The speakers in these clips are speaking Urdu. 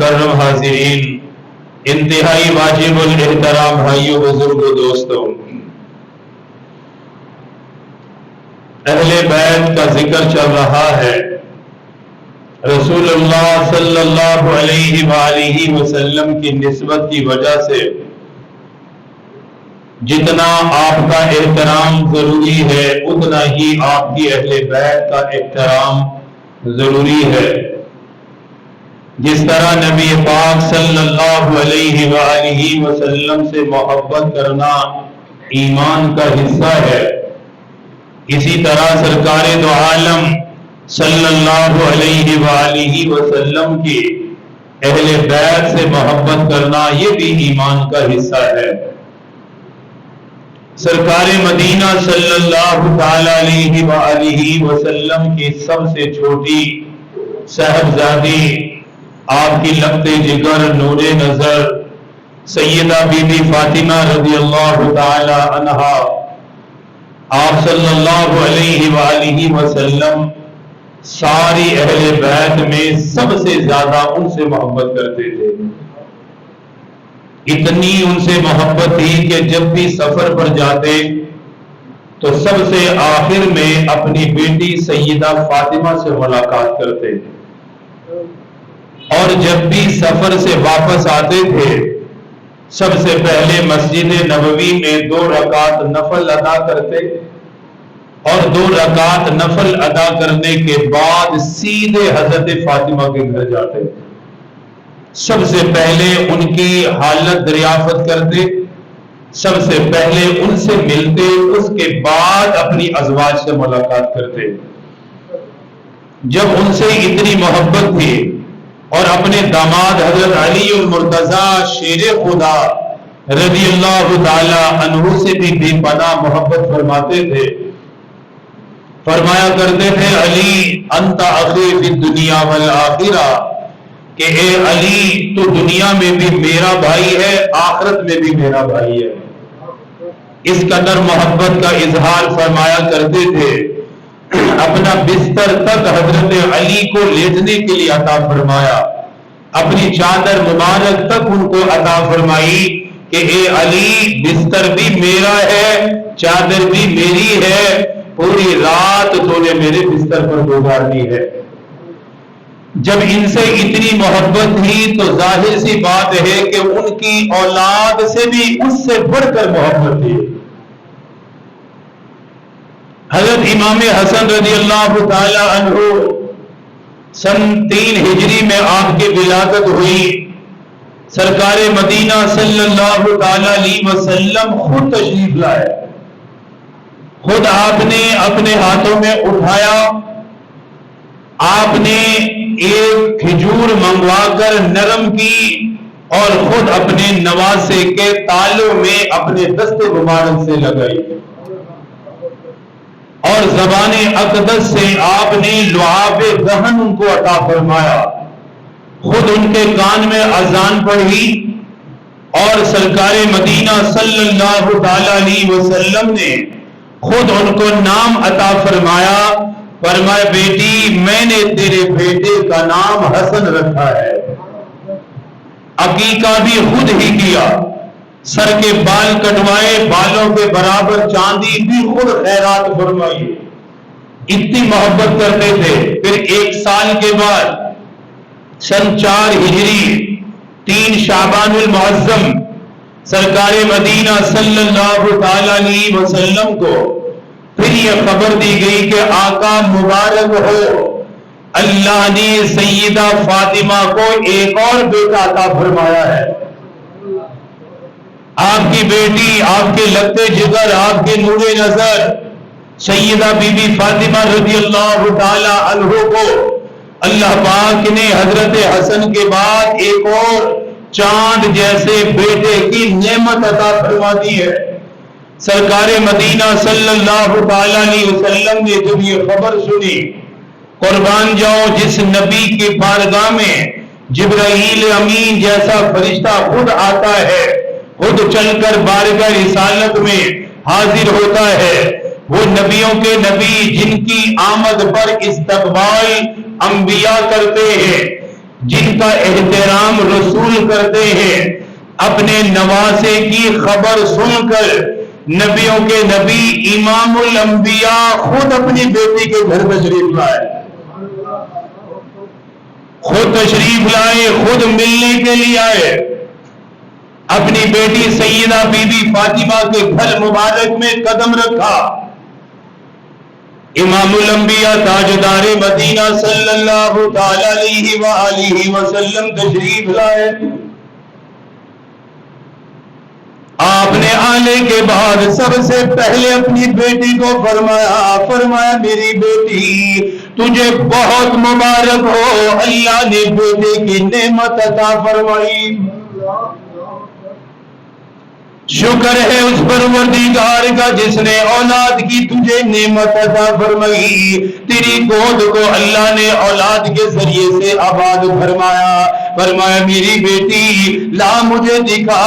مکرم حاضرین، انتہائی واجب الاحترام بھائیوں، بزرگوں، دوستوں، اہل بیت کا ذکر چل رہا ہے۔ رسول اللہ صلی اللہ علیہ وآلہ وسلم کی نسبت کی وجہ سے جتنا آپ کا احترام ضروری ہے اتنا ہی آپ کی اہل بیت کا احترام ضروری ہے۔ جس طرح نبی پاک صلی اللہ علیہ وآلہ وسلم سے محبت کرنا ایمان کا حصہ ہے، اسی طرح سرکار دو عالم صلی اللہ علیہ وآلہ وسلم کی اہل بیت سے محبت کرنا یہ بھی ایمان کا حصہ ہے۔ سرکار مدینہ صلی اللہ تعالی علیہ وآلہ وسلم کی سب سے چھوٹی صاحبزادی، آپ کی لگتے جگر، نور نظر، سیدہ بی بی فاطمہ رضی اللہ تعالی عنہا، آپ صلی اللہ علیہ وآلہ وسلم ساری اہل بیت میں سب سے زیادہ ان سے محبت کرتے تھے۔ اتنی ان سے محبت تھی کہ جب بھی سفر پر جاتے تو سب سے آخر میں اپنی بیٹی سیدہ فاطمہ سے ملاقات کرتے، اور جب بھی سفر سے واپس آتے تھے سب سے پہلے مسجد نبوی میں 2 رکعت نفل ادا کرتے، اور 2 رکعت نفل ادا کرنے کے بعد سیدھے حضرت فاطمہ کے گھر جاتے، سب سے پہلے ان کی حالت دریافت کرتے، سب سے پہلے ان سے ملتے، اس کے بعد اپنی ازواج سے ملاقات کرتے۔ جب ان سے اتنی محبت تھی اور اپنے داماد حضرت علی المرتضیٰ شیر خدا رضی اللہ تعالی عنہ سے بھی بے پناہ محبت فرماتے تھے، فرمایا کرتے تھے علی انت اخی فی الدنیا والآخرہ، کہ اے علی تو دنیا میں بھی میرا بھائی ہے، آخرت میں بھی میرا بھائی ہے۔ اس قدر محبت کا اظہار فرمایا کرتے تھے، اپنا بستر تک حضرت علی کو لیٹنے کے لیے عطا فرمایا، اپنی چادر مبارک تک ان کو عطا فرمائی کہ اے علی بستر بھی میرا ہے، چادر بھی میری ہے، پوری رات تو نے میرے بستر پر گزارنی ہے۔ جب ان سے اتنی محبت تھی تو ظاہر سی بات ہے کہ ان کی اولاد سے بھی اس سے بڑھ کر محبت تھی۔ حضرت امام حسن رضی اللہ تعالی عنہ سن 3 ہجری میں آپ کی ولادت ہوئی۔ سرکار مدینہ صلی اللہ تعالی علیہ وسلم خود تشریف لائے، خود آپ نے اپنے ہاتھوں میں اٹھایا، آپ نے ایک کھجور منگوا کر نرم کی اور خود اپنے نواسے کے تالوں میں اپنے دست مبارک سے لگائی، اور زبان اقدس سے آپ نے لعاب دہن ان کو عطا فرمایا، خود ان کے کان میں اذان پڑھی، اور سرکار مدینہ صلی اللہ تعالی علیہ وسلم نے خود ان کو نام عطا فرمایا، فرمایا بیٹی میں نے تیرے بیٹے کا نام حسن رکھا ہے۔ عقیقہ بھی خود ہی کیا، سر کے بال کٹوائے، بالوں کے برابر چاندی بھی خود خیرات فرمائی، اتنی محبت کرتے تھے۔ پھر 1 سال کے بعد سن 4 ہجری 3 شعبان المعظم سرکار مدینہ صلی اللہ تعالی علیہ وسلم کو پھر یہ خبر دی گئی کہ آقا مبارک ہو، اللہ نے سیدہ فاطمہ کو ایک اور بیٹا عطا فرمایا ہے۔ آپ کی بیٹی، آپ کے لگتے جگر، آپ کے نور نظر سیدہ بی بی فاطمہ رضی اللہ تعالی عنہ کو اللہ پاک نے حضرت حسن کے بعد ایک اور چاند جیسے بیٹے کی نعمت عطا فرما دی ہے۔ سرکار مدینہ صلی اللہ تعالی علیہ وسلم نے جب یہ خبر سنی، قربان جاؤ جس نبی کی بارگاہ میں جبرائیل امین جیسا فرشتہ خود آتا ہے، خود چل کر بارگاہ رسالت میں حاضر ہوتا ہے، وہ نبیوں کے نبی جن کی آمد پر استقبال انبیاء کرتے ہیں، جن کا احترام رسول کرتے ہیں، اپنے نواسے کی خبر سن کر نبیوں کے نبی امام الانبیاء خود اپنی بیٹی کے گھر تشریف لائے، خود تشریف لائے، خود ملنے کے لیے آئے، اپنی بیٹی سیدہ بی بی فاطمہ کے گھر مبارک میں قدم رکھا۔ امام الانبیاء تاجدار مدینہ صلی اللہ تعالی علیہ وآلہ وسلم تشریف لائے۔ آپ نے آنے کے بعد سب سے پہلے اپنی بیٹی کو فرمایا میری بیٹی تجھے بہت مبارک ہو، اللہ نے بیٹے کی نعمت عطا فرمائی، شکر ہے اس پروردگار کا جس نے اولاد کی تجھے نعمت عطا فرمائی، تیری گود کو اللہ نے اولاد کے ذریعے سے آباد فرمایا میری بیٹی لا مجھے دکھا،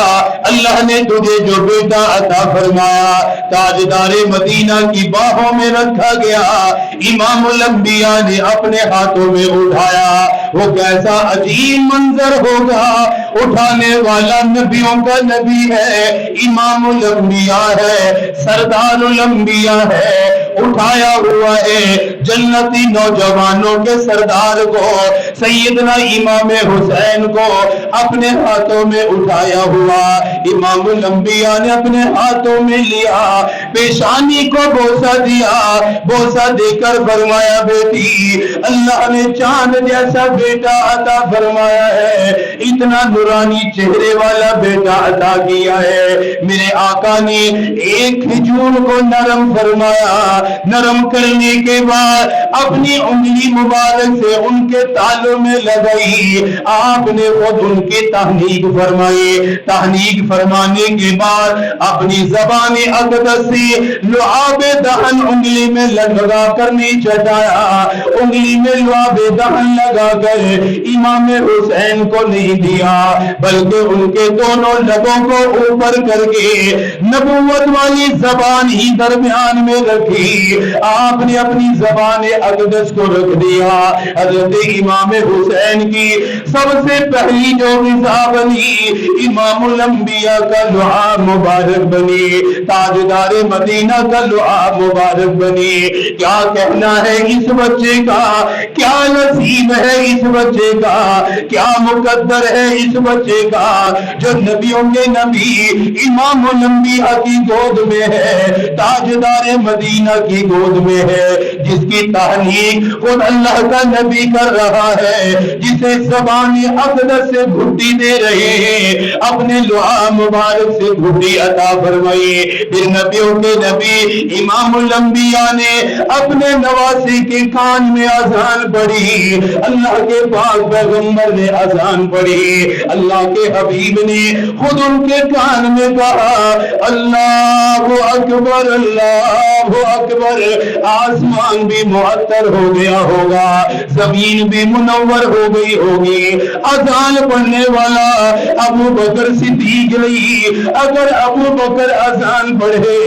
اللہ نے تجھے جو بیٹا عطا فرمایا تاجدار مدینہ کی باہوں میں رکھا گیا۔ امام الانبیاء نے اپنے ہاتھوں میں اٹھایا، وہ کیسا عجیب منظر ہوگا، اٹھانے والا نبیوں کا نبی ہے، امام الانبیاء ہے، سردار الانبیاء ہے، اٹھایا ہوا ہے جنتی نوجوانوں کے سردار کو، سیدنا امام حسین کو اپنے ہاتھوں میں اٹھایا ہوا۔ امام الانبیاء نے اپنے ہاتھوں میں لیا، پیشانی کو بوسہ دیا، بوسہ دے کر فرمایا بیٹی اللہ نے چاند جیسا بیٹا عطا فرمایا ہے، اتنا نورانی چہرے والا بیٹا عطا کیا ہے۔ میرے آقا نے ایک کھجور کو نرم فرمایا، نرم کرنے کے بعد اپنی انگلی مبارک سے ان کے تالوں میں لگائی، آپ نے خود ان کی تہنیک فرمائی، تہنیک فرمانے کے بعد اپنی زبان اقدس سے لعاب دہن انگلی میں لگا کر نہیں چٹایا، انگلی میں لعاب دہن لگا کر امام حسین کو نہیں دیا بلکہ ان کے دونوں لبوں کو اوپر کر کے نبوت والی زبان ہی درمیان میں رکھی، آپ نے اپنی زبان اقدس کو رکھ دیا۔ حضرت امام حسین کی سب سے پہلی جو غذا بنی امام الانبیاء کا لعاب مبارک بنی، تاجدار مدینہ کا لعاب مبارک بنی۔ کیا کہنا ہے اس بچے کا، کیا نصیب ہے اس بچے کا، کیا مقدر ہے اس بچے کا جو نبیوں کے نبی امام الانبیاء کی گود میں ہے، تاجدار مدینہ کی گود میں ہے، جس کی تہنیک خود اللہ کا نبی کر رہا ہے، جسے زبان اقدس سے گھٹی دے رہے ہیں، اپنے لعاب مبارک سے گھٹی عطا فرمائی۔ پھر نبیوں کے نبی امام الانبیاء نے اپنے نواسے کے کان میں اذان پڑھی، اللہ کے پاک پیغمبر نے اذان پڑھی، اللہ کے حبیب نے خود ان کے کان میں کہا اللہ اکبر اللہ اکبر، آسمان بھی معطر ہو گیا ہوگا، زمین بھی منور ہو گئی ہوگی۔ اذان پڑھنے والا ابو بکر صدیق نہیں، اگر ابو بکر اذان پڑھے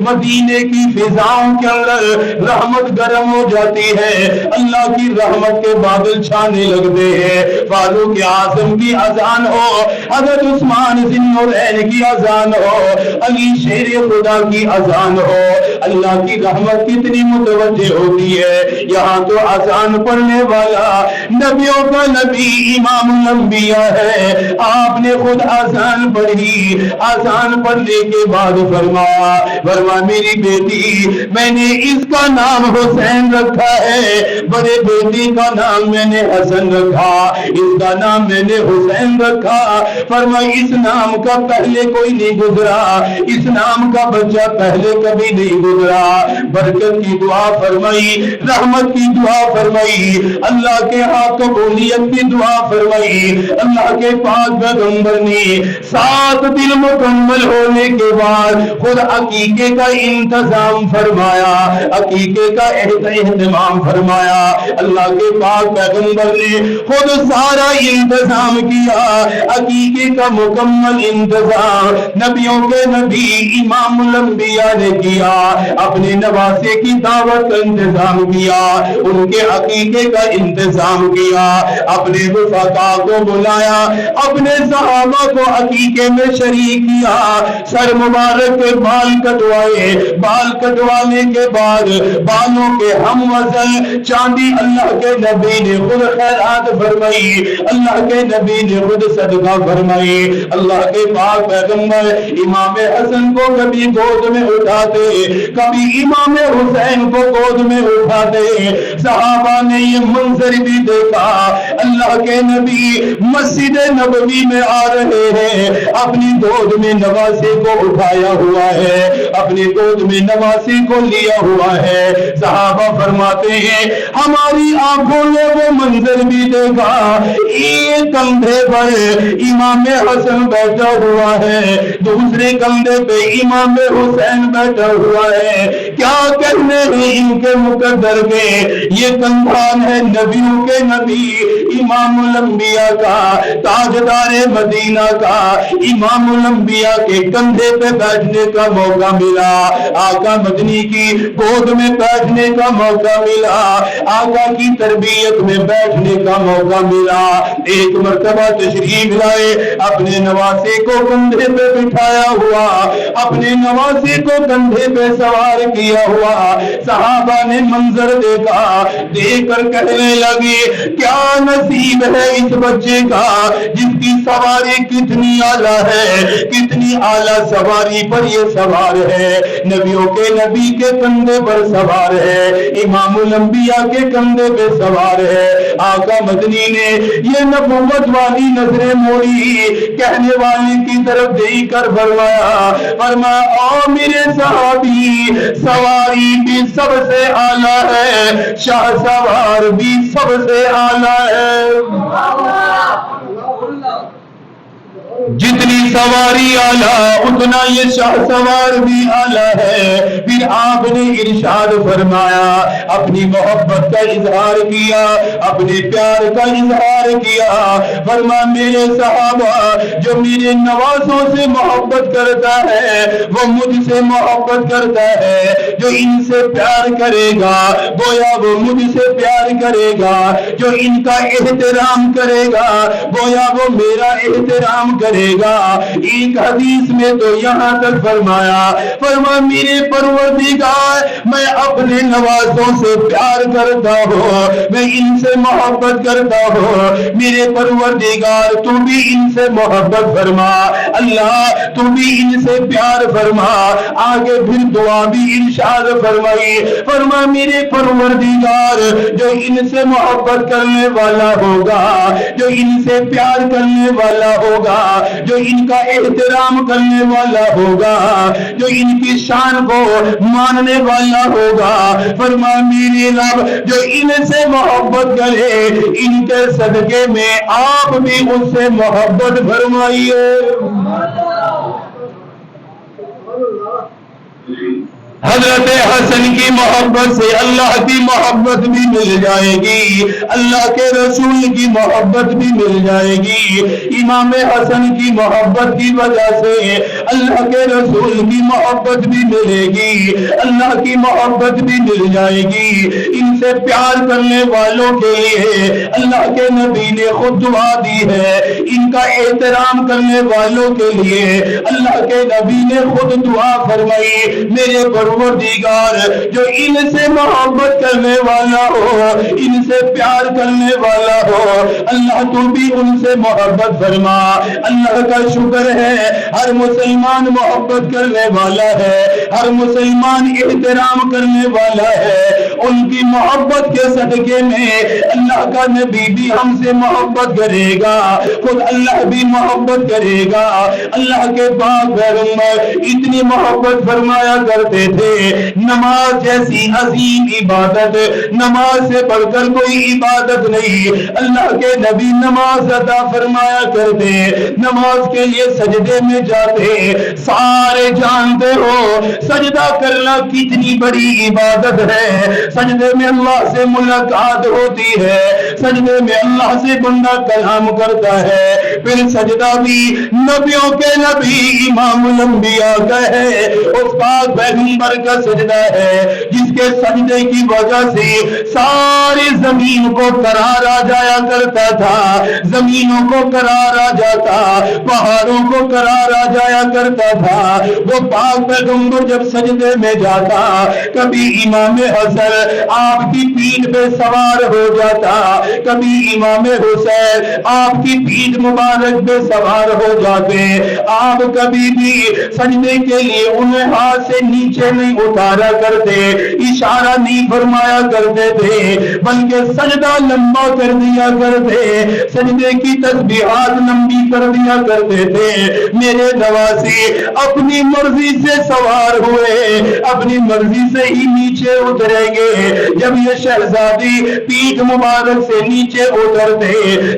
مدینے کی فضاؤں کے اندر رحمت گرم ہو جاتی ہے، اللہ کی رحمت کے بادل چھانے لگتے ہیں۔ فاروق اعظم کی اذان ہو، حضرت عثمان ذی النورین کی اذان ہو، علی شیر خدا کی اذان ہو، اللہ کی رحمت کتنی متوجہ ہوتی ہے۔ یہاں تو اذان پڑھنے والا نبیوں کا نبی امام الانبیاء ہے، آپ نے خود اذان پڑھی، اذان پڑھنے کے بعد فرمایا میری بیٹی میں نے اس کا نام حسین رکھا ہے، بڑے بیٹی کا نام میں نے حسن رکھا، اس کا نام میں نے حسین رکھا۔ فرمایا اس نام کا پہلے کوئی نہیں گزرا، اس نام کا بچہ پہلے کبھی نہیں گزرا۔ برکت کی دعا فرمائی، رحمت کی دعا فرمائی، اللہ کے ہاں قبولیت کی دعا فرمائی۔ اللہ کے پاک پیغمبر نے 7 دن مکمل ہونے کے بعد خود عقیقے کا انتظام فرمایا، عقیقے کا اہتمام فرمایا۔ اللہ کے پاک پیغمبر نے خود سارا انتظام کیا، عقیقے کا مکمل انتظام نبیوں کے نبی امام الانبیاء نے کیا، اپنے نواسے کی دعوت کا انتظام کیا، ان کے عقیقے کا انتظام کیا، اپنے وفا پاک کو بلایا، اپنے صحابہ کو عقیقے میں شریک کیا، سر مبارک کے بال کٹوائے، بال کٹوانے کے بعد بالوں کے ہم وزن چاندی اللہ کے نبی نے خود خیرات فرمائی، اللہ کے نبی نے خود صدقہ فرمائی۔ اللہ کے پاک پیغمبر امام حسن کو کبھی گود میں اٹھاتے، کبھی امام حسین کو گود میں اٹھاتے۔ صحابہ نے یہ منظر بھی دیکھا، اللہ کے نبی مسجد نبوی میں آ رہے ہیں، اپنی گود میں نواسے کو اٹھایا ہوا ہے، اپنی گود میں نواسے کو لیا ہوا ہے۔ صحابہ فرماتے ہیں ہماری آنکھوں نے وہ منظر بھی دیکھا، ایک کندھے پر امام حسن بیٹھا ہوا ہے، دوسرے کندھے پہ امام حسین بیٹھا ہوا ہے۔ کیا کہنے ہیں ان کے مقدر کے، یہ کندھان ہے نبیوں کے نبی، امام الانبیاء کا، تاجدار مدینہ کا، امام الانبیاء کے کندھے پہ بیٹھنے کا موقع ملا، آقا مدنی کی گود میں بیٹھنے کا موقع ملا، آقا کی تربیت میں بیٹھنے کا موقع ملا۔ ایک مرتبہ تشریف لائے، اپنے نواسے کو کندھے پہ بٹھایا ہوا، اپنے نواسے کو کندھے پہ سوار کیا ہوا۔ صحابہ نے منظر دیکھا، دیکھ کر کہنے لگے کیا نصیب ہے اس بچے کا جس کی سواری کتنی اعلیٰ ہے، کتنی اعلیٰ سواری پر یہ سوار ہے، نبیوں کے نبی کے کندھے پر سوار ہے، امام الانبیاء کے کندھے پہ سوار ہے۔ آقا مدنی نے یہ نبوت والی نظریں موڑی، کہنے والے کی طرف دیکھ کر فرمایا او میرے صحابی، سواری بھی سب سے اعلیٰ ہے، شاہ سوار بھی سب سے اعلیٰ ہے۔ جتنی سواری اعلیٰ اتنا یہ شاہ سوار بھی اعلیٰ ہے۔ پھر آپ نے ارشاد فرمایا، اپنی محبت کا اظہار کیا، اپنے پیار کا اظہار کیا، فرمایا میرے صحابہ جو میرے نوازوں سے محبت کرتا ہے وہ مجھ سے محبت کرتا ہے، جو ان سے پیار کرے گا گویا وہ مجھ سے پیار کرے گا، جو ان کا احترام کرے گا گویا وہ میرا احترام کرے گا۔ ایک حدیث میں تو یہاں تک فرمایا میرے پروردگار میں اپنے نوازوں سے پیار کرتا ہوں، میں ان سے محبت کرتا ہوں، میرے پروردگار تو بھی ان سے محبت فرما، اللہ تو بھی ان سے پیار فرما۔ آگے پھر دعا بھی ارشاد فرما میرے پروردگار جو ان سے محبت کرنے والا ہوگا، جو ان سے پیار کرنے والا ہوگا، جو ان کا احترام کرنے والا ہوگا، جو ان کی شان کو ماننے والا ہوگا، فرما میرے رب جو ان سے محبت کرے ان کے صدقے میں آپ بھی اس سے محبت فرمائیے۔ حضرت حسن کی محبت سے اللہ کی محبت بھی مل جائے گی، اللہ کے رسول کی محبت بھی مل جائے گی، امام حسن کی محبت کی وجہ سے اللہ کے رسول کی محبت بھی ملے گی، اللہ کی محبت بھی مل جائے گی۔ ان سے پیار کرنے والوں کے لیے اللہ کے نبی نے خود دعا دی ہے، ان کا احترام کرنے والوں کے لیے اللہ کے نبی نے خود دعا فرمائی میرے پروردگار جو ان سے محبت کرنے والا ہو، ان سے پیار کرنے والا ہو، اللہ تو بھی ان سے محبت فرما۔ اللہ کا شکر ہے ہر مسلمان محبت کرنے والا ہے، ہر مسلمان احترام کرنے والا ہے، ان کی محبت کے صدقے میں اللہ کا نبی بھی ہم سے محبت کرے گا، خود اللہ بھی محبت کرے گا۔ اللہ کے پاک پیغمبر اتنی محبت فرمایا کرتے تھے، نماز جیسی عظیم عبادت، نماز سے بڑھ کر کوئی عبادت نہیں، اللہ کے نبی نماز عطا فرمایا کرتے، نماز کے لیے سجدے میں جاتے، سارے جانتے ہو سجدہ کرنا کتنی بڑی عبادت ہے، سجدے میں اللہ سے ملاقات ہوتی ہے، سجدے میں اللہ سے بندہ کلام کرتا ہے، پھر سجدہ بھی نبیوں کے نبی امام الانبیاء کا ہے، اس پاک پیغمبر کا سجدہ ہے جس کے سجدے کی وجہ سے ساری زمین کو قرار آ جایا کرتا تھا، زمینوں کو قرار آ جاتا، پہاڑوں کو قرار آ جایا کرتا تھا۔ وہ پاک پیغمبر جب سجدے میں جاتا، کبھی امام حسن آپ کی پیٹھ پہ سوار ہو جاتا، کبھی امام حسین آپ کی پیٹھ مبارک پہ سوار ہو جاتے، آپ کبھی بھی سجدے کے لیے انہیں ہاتھ سے نیچے نہیں اتارا کرتے، اشارہ نہیں فرمایا کرتے تھے، بلکہ سجدہ لمبا کر دیا کرتے، سجدے کی تسبیحات لمبی کر دیا کرتے تھے۔ میرے نواسی اپنی مرضی سے سوار ہوئے، اپنی مرضی سے ہی نیچے اتریں گے۔ جب یہ شہزادی پیٹھ مبارک سے نیچے اترتے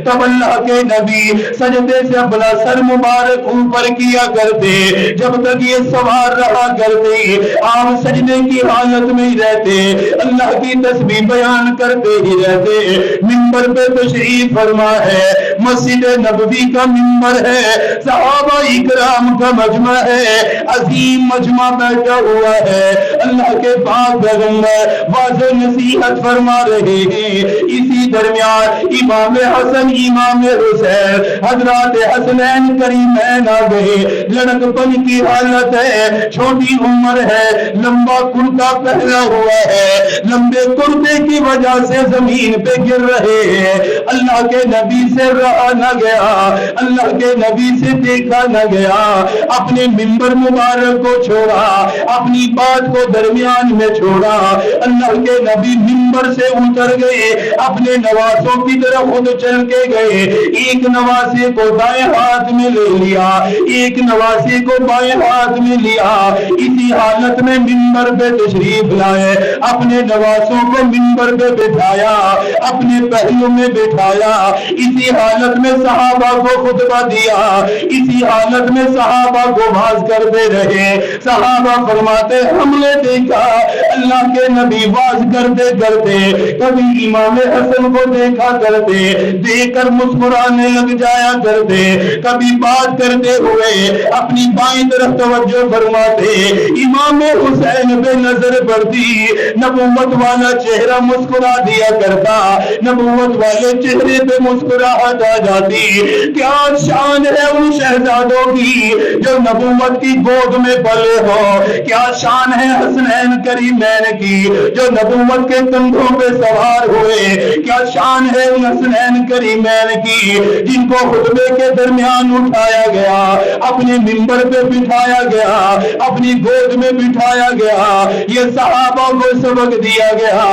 تب اللہ کے نبی سجدے سے اپنا سر مبارک اوپر کیا کرتے، جب تک یہ سوار رہا کرتے آپ سجدے کی حالت میں ہی رہتے، اللہ کی تسبیح بیان کرتے ہی رہتے۔ منبر پہ تشریف فرما ہے، مسجد نبوی کا منبر ہے، صحابہ اکرام کا مجمع ہے، عظیم مجمع بیٹھا ہوا ہے، اللہ کے پاک پیغمبر واضح نصیحت فرما رہے ہیں۔ اسی درمیان امام حسن امام حسین حضرات حسنین کریمین آ گئے، لڑک پن کی حالت ہے، چھوٹی عمر ہے، لمبا کرتا پہنا ہوا ہے، لمبے کرتے کی وجہ سے زمین پہ گر رہے ہیں۔ اللہ کے نبی سے رہا نہ گیا، اللہ کے نبی سے دیکھا نہ گیا، اپنے منبر مبارک کو چھوڑا، اپنی بات کو درمیان میں چھوڑا، اللہ کے نبی منبر سے اتر گئے، اپنے نواسوں کی طرف خود چل کے گئے، ایک نواسے کو دائیں ہاتھ میں لے لیا، ایک نواسے کو بائیں ہاتھ میں لیا، اسی حالت میں منبر پہ تشریف لائے، اپنے نواسوں کو منبر پہ بٹھایا، اپنے پہلو میں بٹھایا، اسی حالت میں صحابہ کو خطبہ دیا، اسی حالت میں صحابہ کو واز کرتے رہے۔ صحابہ فرماتے ہم نے دیکھا اللہ کے نبی واز کرتے کرتے کبھی امام حسن کو دیکھا کرتے، دیکھ کر مسکرانے لگ جایا کرتے، کبھی بات کرتے ہوئے اپنی بائیں طرف توجہ فرماتے، امام حسین پہ نظر پڑتی، نبوت والا چہرہ مسکرا دیا کرتا، نبوت والے چہرے پہ مسکراہٹ آ جاتی۔ کیا شان ہے ان شہزادوں کی جو نبوت کی گود میں پلے ہو، کیا شان ہے حسنین کریمین کی جو نبوت کے کندھوں پہ سوار ہوئے، کیا شان ہے ان حسنین کریمین کی جن کو خطبے کے درمیان اٹھایا گیا، اپنے منبر پہ بٹھایا گیا، اپنی گود میں بٹھایا گیا، یہ صحابہ کو سبق دیا گیا،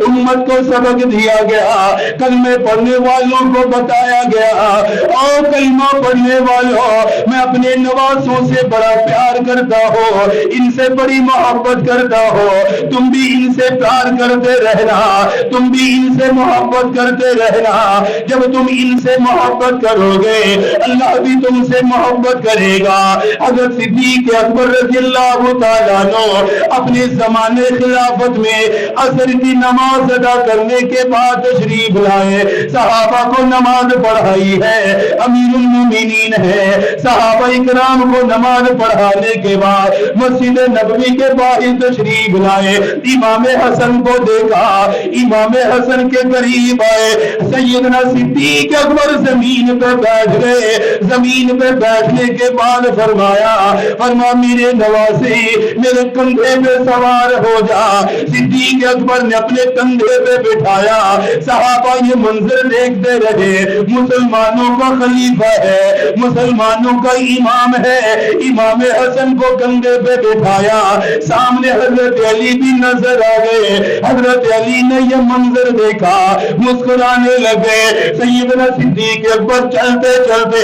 امت کو سبق دیا گیا، کلمے پڑھنے والوں کو بتایا گیا، اور کلمہ پڑھنے والوں میں اپنے نواسوں سے بڑا پیار کرتا ہوں، ان سے بڑی محبت کرتا ہوں، تم بھی ان سے پیار کرتے رہنا، تم بھی ان سے محبت کرتے رہنا، جب تم ان سے محبت کرو گے اللہ بھی تم سے محبت کرے گا۔ حضرت صدیق اکبر رضی اللہ تعالیٰ عنہ اپنے زمانے خلافت میں عصر کی نماز ادا کرنے کے بعد تشریف لائے، صحابہ کو نماز پڑھائی ہے، امیر المومنین ہے، صحابہ اکرام کو نماز پڑھانے کے بعد مسجد نبوی کے باہر تشریف لائے، امام حسن کو دیکھا، امام حسن کے قریب آئے، سیدنا صدیق اکبر زمین پہ بیٹھ گئے، زمین پہ بیٹھنے کے بعد فرمایا میرے نواسے میرے کندھے پہ سوار ہو جا۔ صدیق اکبر نے اپنے کندھے پہ بٹھایا، صحابہ یہ منظر دیکھتے رہے، مسلمانوں کا خلیفہ ہے، مسلمانوں کا امام ہے، امام حسن کو کندھے پہ بٹھایا، سامنے حضرت علی بھی نظر آ گئے، حضرت علی نے یہ منظر دیکھا، مسکرانے لگے، سیدنا صدیق اکبر چلتے چلتے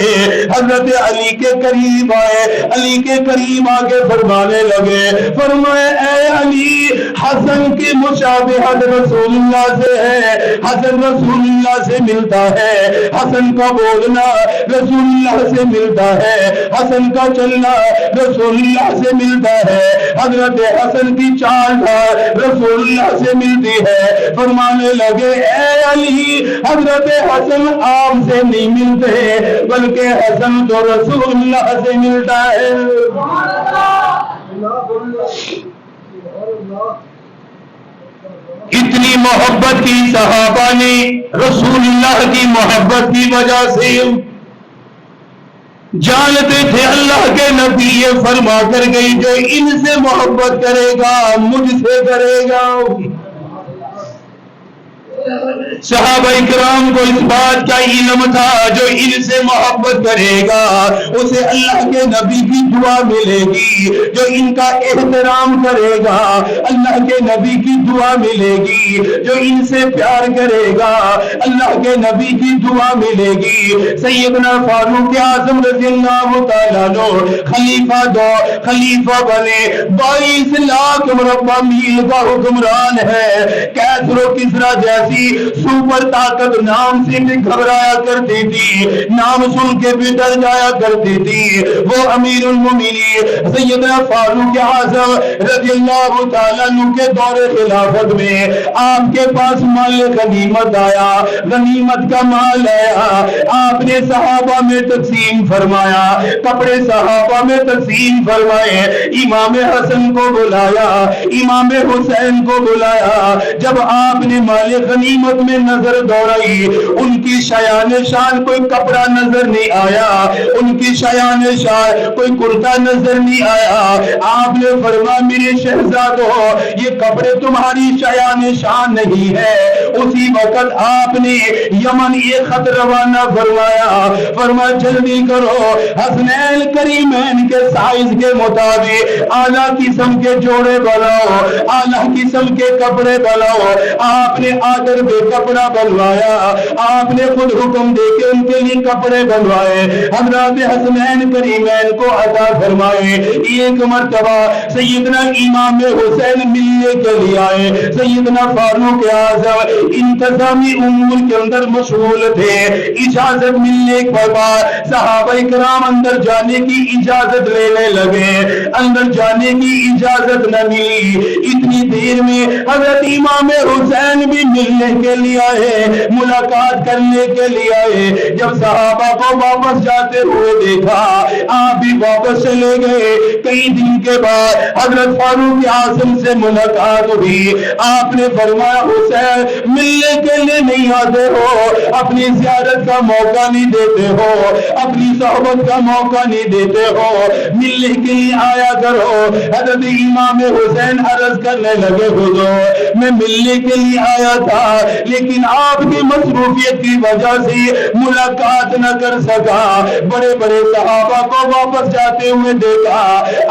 حضرت علی کے قریب آئے، علی کے قریب آگے فرمانے لگے، فرمائے اے علی حسن کی مشابہت رسول اللہ سے ہے، حسن رسول اللہ سے ملتا ہے، حسن کا بولنا رسول اللہ سے ملتا ہے، حسن کا چلنا رسول اللہ سے ملتا ہے، حضرت حسن کی چال رسول اللہ سے ملتی ہے، فرمانے لگے اے علی حضرت حسن آپ سے نہیں ملتے بلکہ حسن تو رسول اللہ سے ملتا ہے۔ اتنی محبت کی صحابہ نے رسول اللہ کی محبت کی وجہ سے، جانتے تھے اللہ کے نبی یہ فرما کر گئی جو ان سے محبت کرے گا مجھ سے کرے گا۔ صحابہ کرام کو اس بات کا علم تھا جو ان سے محبت کرے گا اسے اللہ کے نبی کی دعا ملے گی، جو ان کا احترام کرے گا اللہ کے نبی کی دعا ملے گی، جو ان سے پیار کرے گا اللہ کے نبی کی دعا ملے گی۔ سیدنا فاروق اعظم رضی اللہ تعالیٰ عنہ خلیفہ بنے، 22 لاکھ مربع میل کا حکمران ہے، کیسر و کسریٰ جیسی سپر طاقت نام سے بھی گھبرایا کرتی تھی، نام سن کے بھی ڈر جایا کرتی تھی۔ وہ امیر المومنین سیدنا فاروق اعظم رضی اللہ تعالیٰ عنہ کے دور خلافت میں آپ کے پاس مال غنیمت آیا، غنیمت کا مال آیا، آپ نے صحابہ میں تقسیم فرمایا، کپڑے صحابہ میں تقسیم فرمائے، امام حسن کو بلایا، امام حسین کو بلایا۔ جب آپ نے مال غنیمت میں نظر دوڑائی ان کی شایان شان کوئی کپڑا نظر نہیں آیا، ان کی شایان شان کوئی کرتا نظر نہیں آیا۔ آپ نے فرمایا میرے شہزادو یہ کپڑے تمہاری شایان شان نہیں ہے۔ اسی وقت آپ نے یمن یہ خط روانہ فرمایا جلدی کرو حسنین کریمین کے سائز کے مطابق اعلیٰ قسم کے جوڑے بناؤ، اعلیٰ قسم کے کپڑے بناؤ۔ آپ نے آڈر بے کپڑا بنوایا، آپ نے خود حکم دے کے ان کے لیے کپڑے بنوائے، حضرات حسنین کریمین کو عطا فرمائے۔ ایک مرتبہ سیدنا امام حسین ملنے کے لیے آئے، سیدنا فاروق اعظم انتظامی امور کے اندر مشغول تھے، اجازت ملنے کے بعد صحابہ کرام اندر جانے کی اجازت لینے لگے، اندر جانے کی اجازت نہ ملی۔ اتنی دیر میں حضرت امام حسین بھی ملنے کے لیے آئے، ملاقات کرنے کے لیے آئے۔ جب صحابہ کو واپس جاتے ہوئے دیکھا آپ بھی واپس چلے گئے۔ کئی دن کے بعد حضرت فاروق اعظم سے ملاقات ہوئی، آپ نے فرمایا حسین ملنے کے لیے نہیں آتے ہو، اپنی زیارت کا موقع نہیں دیتے ہو، اپنی صحبت کا موقع نہیں دیتے ہو، ملنے کے لیے آیا کرو۔ حضرت امام حسین عرض کرنے لگے حضور میں ملنے کے لیے آیا تھا لیکن آپ کی مصروفیت کی وجہ سے ملاقات نہ کر سکا۔ بڑے بڑے صحابہ کو واپس جاتے ہوئے دیکھا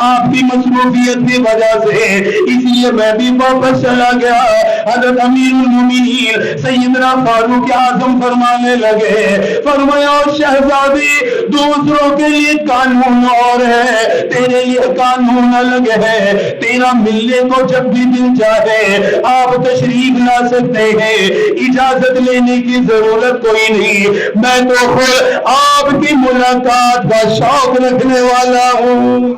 آپ کی مصروفیت کی وجہ سے، اس لیے میں بھی واپس چلا گیا۔ حضرت امیر المومنین سیدنا فاروق اعظم فرمانے لگے، فرمایا شہزادی دوسروں کے لیے قانون اور ہے، تیرے لیے قانون الگ ہے، تیرا ملنے کو جب بھی دل چاہے آپ تشریف لا سکتے ہیں، اجازت لینے کی ضرورت کوئی نہیں، میں تو خود آپ کی ملاقات کا شوق رکھنے والا ہوں۔